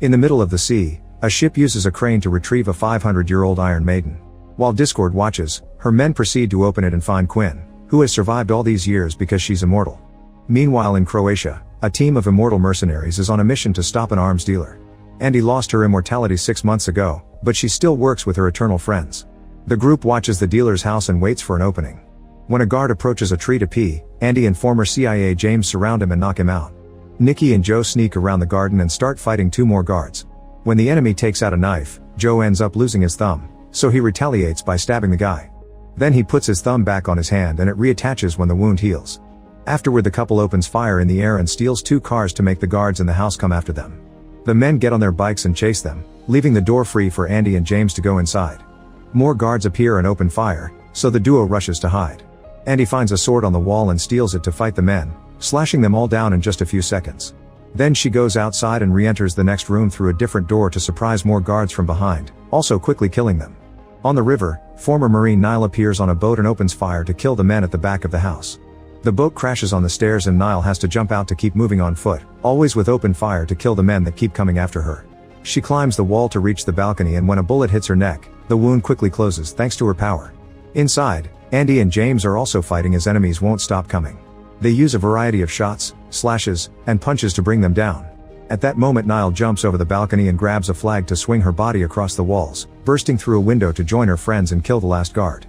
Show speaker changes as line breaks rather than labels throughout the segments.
In the middle of the sea, a ship uses a crane to retrieve a 500-year-old Iron Maiden. While Discord watches, her men proceed to open it and find Quinn, who has survived all these years because she's immortal. Meanwhile in Croatia, a team of immortal mercenaries is on a mission to stop an arms dealer. Andy lost her immortality 6 months ago, but she still works with her eternal friends. The group watches the dealer's house and waits for an opening. When a guard approaches a tree to pee, Andy and former CIA James surround him and knock him out. Nikki and Joe sneak around the garden and start fighting 2 more guards. When the enemy takes out a knife, Joe ends up losing his thumb, so he retaliates by stabbing the guy. Then he puts his thumb back on his hand and it reattaches when the wound heals. Afterward the couple opens fire in the air and steals 2 cars to make the guards in the house come after them. The men get on their bikes and chase them, leaving the door free for Andy and James to go inside. More guards appear and open fire, so the duo rushes to hide. Andy finds a sword on the wall and steals it to fight the men, slashing them all down in just a few seconds. Then she goes outside and re-enters the next room through a different door to surprise more guards from behind, also quickly killing them. On the river, former Marine Niall appears on a boat and opens fire to kill the men at the back of the house. The boat crashes on the stairs and Niall has to jump out to keep moving on foot, always with open fire to kill the men that keep coming after her. She climbs the wall to reach the balcony and when a bullet hits her neck, the wound quickly closes thanks to her power. Inside, Andy and James are also fighting as enemies won't stop coming. They use a variety of shots, slashes, and punches to bring them down. At that moment Niall jumps over the balcony and grabs a flag to swing her body across the walls, bursting through a window to join her friends and kill the last guard.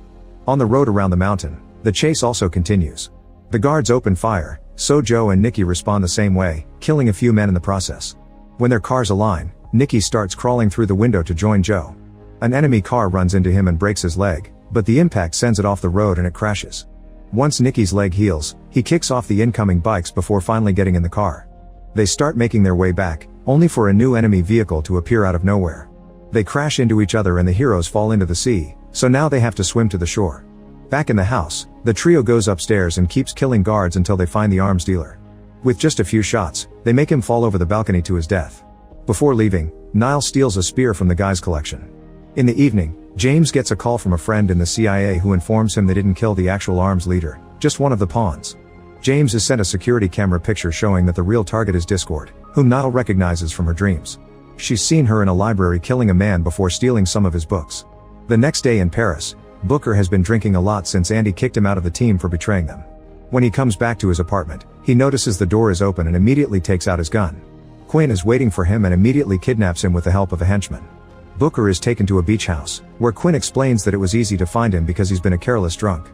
On the road around the mountain, the chase also continues. The guards open fire, so Joe and Nikki respond the same way, killing a few men in the process. When their cars align, Nikki starts crawling through the window to join Joe. An enemy car runs into him and breaks his leg, but the impact sends it off the road and it crashes. Once Nikki's leg heals, he kicks off the incoming bikes before finally getting in the car. They start making their way back, only for a new enemy vehicle to appear out of nowhere. They crash into each other and the heroes fall into the sea, so now they have to swim to the shore. Back in the house, the trio goes upstairs and keeps killing guards until they find the arms dealer. With just a few shots, they make him fall over the balcony to his death. Before leaving, Niall steals a spear from the guy's collection. In the evening, James gets a call from a friend in the CIA who informs him they didn't kill the actual arms leader, just one of the pawns. James is sent a security camera picture showing that the real target is Discord, whom Niall recognizes from her dreams. She's seen her in a library killing a man before stealing some of his books. The next day in Paris, Booker has been drinking a lot since Andy kicked him out of the team for betraying them. When he comes back to his apartment, he notices the door is open and immediately takes out his gun. Quinn is waiting for him and immediately kidnaps him with the help of a henchman. Booker is taken to a beach house, where Quinn explains that it was easy to find him because he's been a careless drunk.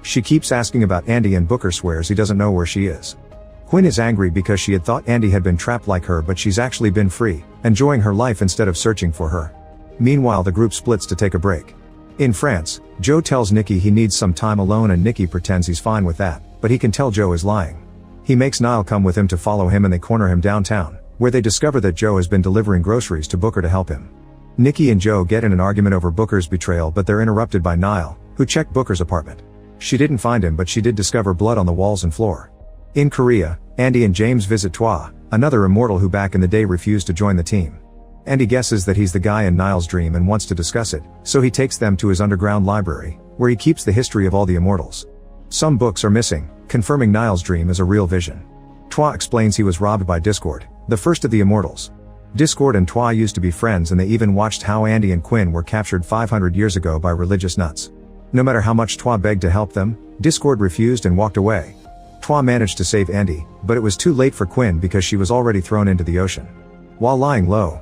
She keeps asking about Andy and Booker swears he doesn't know where she is. Quinn is angry because she had thought Andy had been trapped like her but she's actually been free, enjoying her life instead of searching for her. Meanwhile the group splits to take a break. In France, Joe tells Nikki he needs some time alone and Nikki pretends he's fine with that, but he can tell Joe is lying. He makes Niall come with him to follow him and they corner him downtown, where they discover that Joe has been delivering groceries to Booker to help him. Nikki and Joe get in an argument over Booker's betrayal but they're interrupted by Niall, who checked Booker's apartment. She didn't find him but she did discover blood on the walls and floor. In Korea, Andy and James visit Twa, another immortal who back in the day refused to join the team. Andy guesses that he's the guy in Niall's dream and wants to discuss it, so he takes them to his underground library, where he keeps the history of all the immortals. Some books are missing, confirming Niall's dream is a real vision. Twa explains he was robbed by Discord, the first of the immortals. Discord and Twa used to be friends and they even watched how Andy and Quinn were captured 500 years ago by religious nuts. No matter how much Twa begged to help them, Discord refused and walked away. Twa managed to save Andy, but it was too late for Quinn because she was already thrown into the ocean. While lying low,